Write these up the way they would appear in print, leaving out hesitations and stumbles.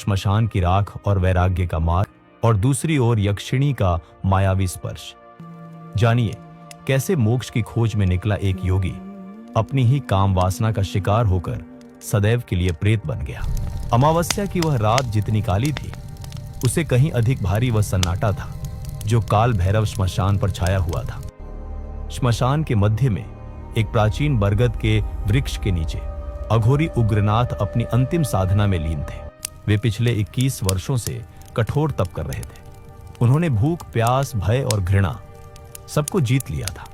श्मशान की राख और वैराग्य का मार्ग और दूसरी ओर यक्षिणी का मायावी स्पर्श। जानिए कैसे मोक्ष की खोज में निकला एक योगी अपनी ही काम वासना का शिकार होकर सदैव के लिए प्रेत बन गया। अमावस्या की वह रात जितनी काली थी, उसे कहीं अधिक भारी वह सन्नाटा था जो काल भैरव श्मशान पर छाया हुआ था। श्मशान के मध्य में एक प्राचीन बरगद के वृक्ष के नीचे अघोरी उग्रनाथ अपनी अंतिम साधना में लीन थे। वे पिछले 21 वर्षों से कठोर तप कर रहे थे। उन्होंने भूख, प्यास, भय और घृणा सबको जीत लिया था।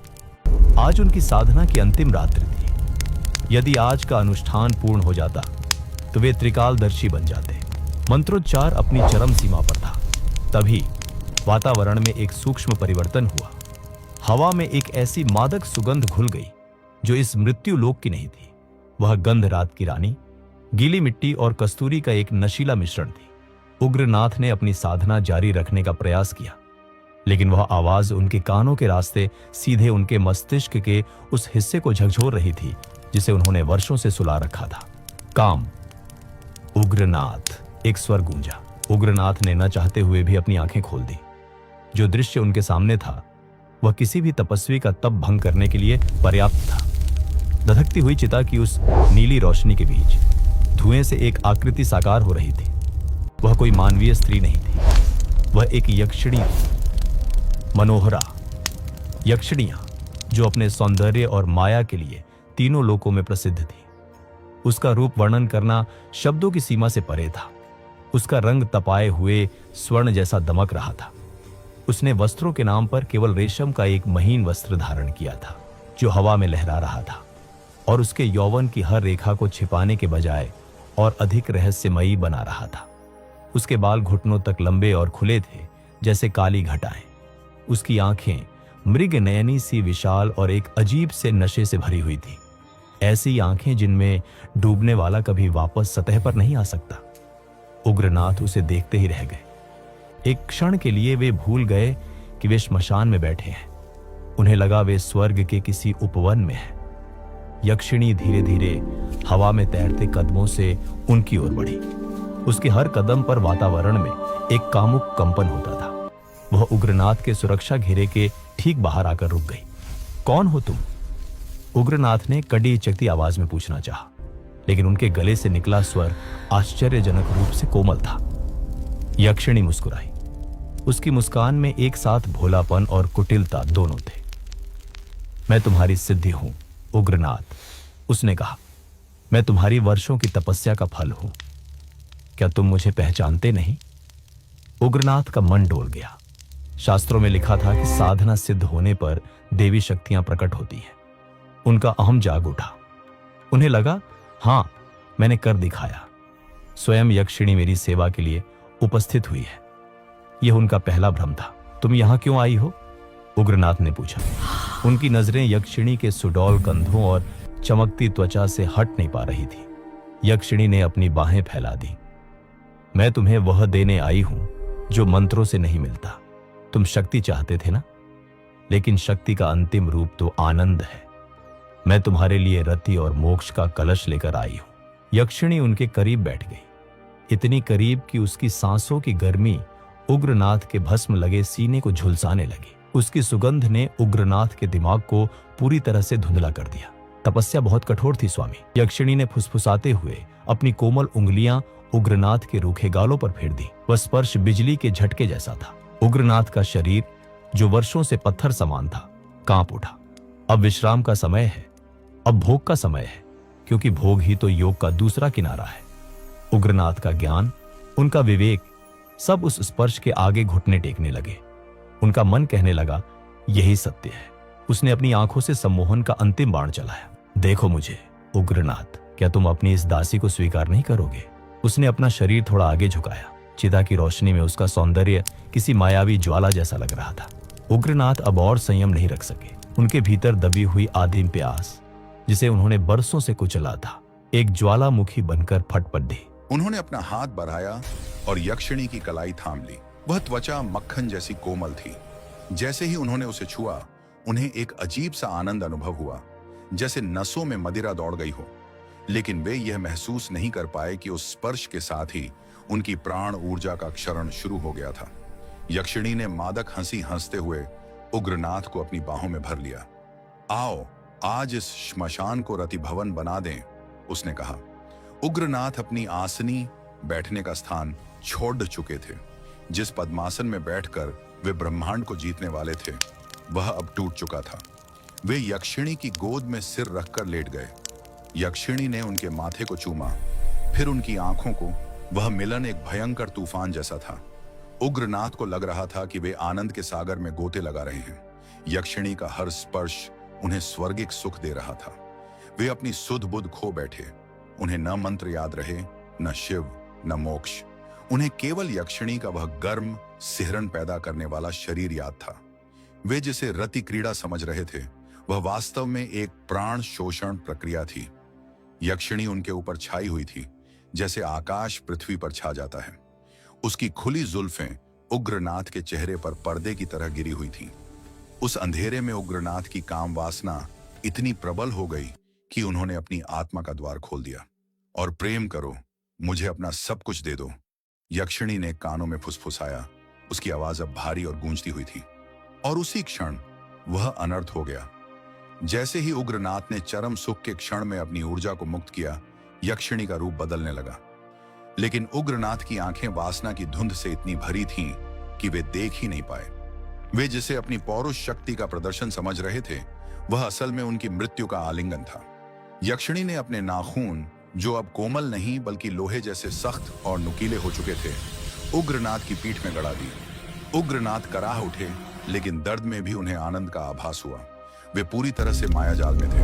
आज उनकी साधना की अंतिम रात्रि थी। यदि आज का अनुष्ठान पूर्ण हो जाता तो वे त्रिकालदर्शी बन जाते। मंत्रोच्चार अपनी चरम सीमा पर था। तभी वातावरण में एक सूक्ष्म परिवर्तन हुआ। हवा में एक ऐसी मादक सुगंध घुल गई जो इस मृत्यु लोक की नहीं थी। वह गंध रात की रानी, गीली मिट्टी और कस्तूरी का एक नशीला मिश्रण थी। उग्रनाथ ने अपनी साधना जारी रखने का प्रयास किया, लेकिन वह आवाज उनके कानों के रास्ते सीधे उनके मस्तिष्क के उस हिस्से को झकझोर रही थी जिसे उन्होंने वर्षों से सुला रखा था। काम। उग्रनाथ, एक स्वर गूंजा। उग्रनाथ ने न चाहते हुए भी अपनी आंखें खोल दी। जो दृश्य उनके सामने था वह किसी भी तपस्वी का तप भंग करने के लिए पर्याप्त था। धधकती हुई चिता की उस नीली रोशनी के बीच धुएं से एक आकृति साकार हो रही थी। वह कोई मानवीय स्त्री नहीं थी, वह एक यक्षिणी थी। मनोहरा। यक्षिणियां जो अपने सौंदर्य और माया के लिए तीनों लोकों में प्रसिद्ध थी। उसका रूप वर्णन करना शब्दों की सीमा से परे था। उसका रंग तपाए हुए स्वर्ण जैसा दमक रहा था। उसने वस्त्रों के नाम पर केवल रेशम का एक महीन वस्त्र धारण किया था जो हवा में लहरा रहा था और उसके यौवन की हर रेखा को छिपाने के बजाय और अधिक रहस्यमयी बना रहा था। उसके बाल घुटनों तक लंबे और खुले थे जैसे काली घटाएं। उसकी आंखें मृग नयनी सी विशाल और एक अजीब से नशे से भरी हुई थी। ऐसी आंखें जिनमें डूबने वाला कभी वापस सतह पर नहीं आ सकता। उग्रनाथ उसे देखते ही रह गए। एक क्षण के लिए वे भूल गए कि वे श्मशान में बैठे हैं। उन्हें लगा वे स्वर्ग के किसी उपवन में हैं। यक्षिणी धीरे धीरे हवा में तैरते कदमों से उनकी ओर बढ़ी। उसके हर कदम पर वातावरण में एक कामुक कंपन होता था। वह उग्रनाथ के सुरक्षा घेरे के ठीक बाहर आकर रुक गई। कौन हो तुम? उग्रनाथ ने कड़ी चकती आवाज में पूछना चाहा, लेकिन उनके गले से निकला स्वर आश्चर्यजनक रूप से कोमल था। यक्षिणी मुस्कुराई। उसकी मुस्कान में एक साथ भोलापन और कुटिलता दोनों थे। मैं तुम्हारी सिद्धि हूं, उग्रनाथ, उसने कहा। मैं तुम्हारी वर्षों की तपस्या का फल हूं। क्या तुम मुझे पहचानते नहीं? उग्रनाथ का मन डोल गया। शास्त्रों में लिखा था कि साधना सिद्ध होने पर देवी शक्तियां प्रकट होती हैं। उनका अहम जाग उठा। उन्हें लगा, हां, मैंने कर दिखाया। स्वयं यक्षिणी मेरी सेवा के लिए उपस्थित हुई है। यह उनका पहला भ्रम था। तुम यहां क्यों आई हो? उग्रनाथ ने पूछा। उनकी नजरें यक्षिणी के सुडौल कंधों और चमकती त्वचा से हट नहीं पा रही थी। यक्षिणी ने अपनी बाहें फैला दी। मैं तुम्हें वह देने आई हूं जो मंत्रों से नहीं मिलता। तुम शक्ति चाहते थे ना? लेकिन शक्ति का अंतिम रूप तो आनंद है। मैं तुम्हारे लिए रति और मोक्ष का कलश लेकर आई हूं। यक्षिणी उनके करीब बैठ गई, इतनी करीब कि उसकी सांसों की गर्मी उग्रनाथ के भस्म लगे सीने को झुलसाने लगी। उसकी सुगंध ने उग्रनाथ के दिमाग को पूरी तरह से धुंधला कर दिया। तपस्या बहुत कठोर थी स्वामी। यक्षिणी ने फुसफुसाते हुए अपनी कोमल उंगलियां उग्रनाथ के रूखे गालों पर फेर दी। वह स्पर्श बिजली के झटके जैसा था। उग्रनाथ का शरीर, जो वर्षों से पत्थर समान था, कांप उठा। अब विश्राम का समय है, अब भोग का समय है, क्योंकि भोग ही तो योग का दूसरा किनारा है। उग्रनाथ का ज्ञान, उनका विवेक, सब उस स्पर्श के आगे घुटने टेकने लगे। उनका मन कहने लगा, यही सत्य है। उसने अपनी आंखों से सम्मोहन का अंतिम बाण चलाया। देखो मुझे, उग्रनाथ, क्या तुम अपनी इस दासी को स्वीकार नहीं करोगे? उसने अपना शरीर थोड़ा आगे झुकाया। चिता की रोशनी में उसका सौंदर्य किसी मायावी ज्वाला जैसा लग रहा था। उग्रनाथ अब और संयम नहीं रख सके। उनके भीतर दबी हुई आदिम प्यास, जिसे उन्होंने बरसों से कुचला था, एक ज्वालामुखी बनकर फट पड़ी। उन्होंने अपना हाथ बढ़ाया और यक्षिणी की कलाई थाम ली। वह त्वचा मक्खन जैसी कोमल थी। जैसे ही उन्होंने उसे छुआ, उन्हें एक अजीब सा आनंद अनुभव हुआ, जैसे नसों में मदिरा दौड़ गई हो। लेकिन वे यह महसूस नहीं कर पाए कि उस स्पर्श के साथ ही उनकी प्राण ऊर्जा का क्षरण शुरू हो गया था। यक्षिणी ने मादक हंसी हंसते हुए उग्रनाथ को अपनी बाहों में भर लिया। आओ, आज इस श्मशान को रति भवन बना दें, उसने कहा। उग्रनाथ अपनी आसनी बैठने का स्थान छोड़ चुके थे। जिस पद्मासन में बैठकर वे ब्रह्मांड को जीतने वाले थे, वह अब टूट चुका था। वे यक्षिणी की गोद में सिर रखकर लेट गए। यक्षिणी ने उनके माथे को चूमा, फिर उनकी आंखों को। वह मिलन एक भयंकर तूफान जैसा था। उग्रनाथ को लग रहा था कि वे आनंद के सागर में गोते लगा रहे हैं। यक्षिणी का हर स्पर्श उन्हें स्वर्गिक सुख दे रहा था। वे अपनी सुध बुध खो बैठे। उन्हें न मंत्र याद रहे, न शिव, न मोक्ष। उन्हें केवल यक्षिणी का वह गर्म सिहरन पैदा करने वाला शरीर याद था। वे जिसे रति क्रीड़ा समझ रहे थे, वह वास्तव में एक प्राण शोषण प्रक्रिया थी। यक्षिणी उनके ऊपर छाई हुई थी, जैसे आकाश पृथ्वी पर छा जाता है। उसकी खुली जुल्फें उग्रनाथ के चेहरे पर पर्दे की तरह गिरी हुई थीं। उस अंधेरे में उग्रनाथ की काम वासना इतनी प्रबल हो गई कि उन्होंने अपनी आत्मा का द्वार खोल दिया। और प्रेम करो, मुझे अपना सब कुछ दे दो, यक्षिणी ने कानों में फुसफुसाया। उसकी आवाज अब भारी और गूंजती हुई थी। और उसी क्षण वह अनर्थ हो गया। जैसे ही उग्रनाथ ने चरम सुख के क्षण में अपनी ऊर्जा को मुक्त किया, यक्षिणी का रूप बदलने लगा। लेकिन उग्रनाथ की आंखें वासना की धुंध से इतनी भरी थीं कि वे देख ही नहीं पाए। वे जिसे अपनी पौरुष शक्ति का प्रदर्शन समझ रहे थे, वह असल में उनकी मृत्यु का आलिंगन था। यक्षिणी ने अपने नाखून, जो अब कोमल नहीं बल्कि लोहे जैसे सख्त और नुकीले हो चुके थे, उग्रनाथ की पीठ में गड़ा दी। उग्रनाथ कराह उठे, लेकिन दर्द में भी उन्हें आनंद का आभास हुआ। वे पूरी तरह से मायाजाल में थे।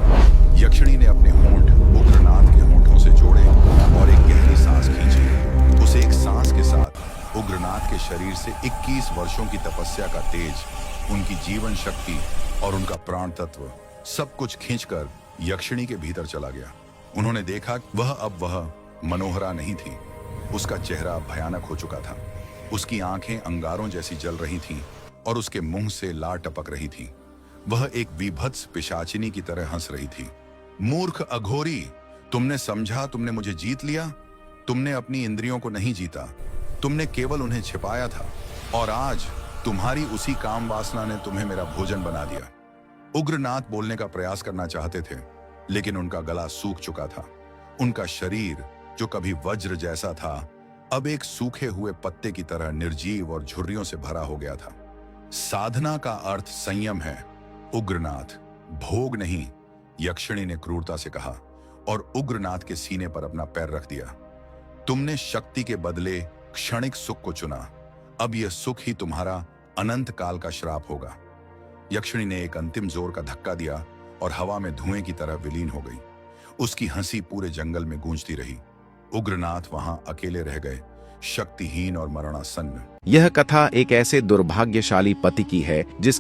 यक्षिणी ने अपने होंठ उग्रनाथ के होंठों से जोड़े और एक गहरी सांस खींची। उस एक सांस के साथ उग्रनाथ के शरीर से 21 वर्षों की तपस्या का तेज, उनकी जीवन शक्ति और उनका प्राण तत्व सब कुछ खींचकर यक्षिणी के भीतर चला गया। उन्होंने देखा वह मनोहरा नहीं थी। उसका चेहरा भयानक हो चुका था। उसकी आंखें अंगारों जैसी जल रही थीं और उसके मुंह से लार टपक रही थी। वह एक विभत्स पिशाचिनी की तरह हंस रही थी। मूर्ख अघोरी, तुमने समझा तुमने मुझे जीत लिया? तुमने अपनी इंद्रियों को नहीं जीता, तुमने केवल उन्हें छिपाया था। और आज तुम्हारी उसी काम वासना ने तुम्हें मेरा भोजन बना दिया। उग्रनाथ बोलने का प्रयास करना चाहते थे, लेकिन उनका गला सूख चुका था। उनका शरीर, जो कभी वज्र जैसा था, अब एक सूखे हुए पत्ते की तरह निर्जीव और झुर्रियों से भरा हो गया था। साधना का अर्थ संयम है उग्रनाथ, भोग नहीं, यक्षिणी ने क्रूरता से कहा और उग्रनाथ के सीने पर अपना पैर रख दिया। तुमने शक्ति के बदले क्षणिक सुख को चुना। अब यह सुख ही तुम्हारा अनंत काल का श्राप होगा। यक्षिणी ने एक अंतिम जोर का धक्का दिया और हवा में धुएं की तरह विलीन हो गई। उसकी हंसी पूरे जंगल में गूंजती रही। उग्रनाथ वहां अकेले रह गए, शक्तिहीन और मरणासन्न। यह कथा एक ऐसे दुर्भाग्यशाली पति की है जिस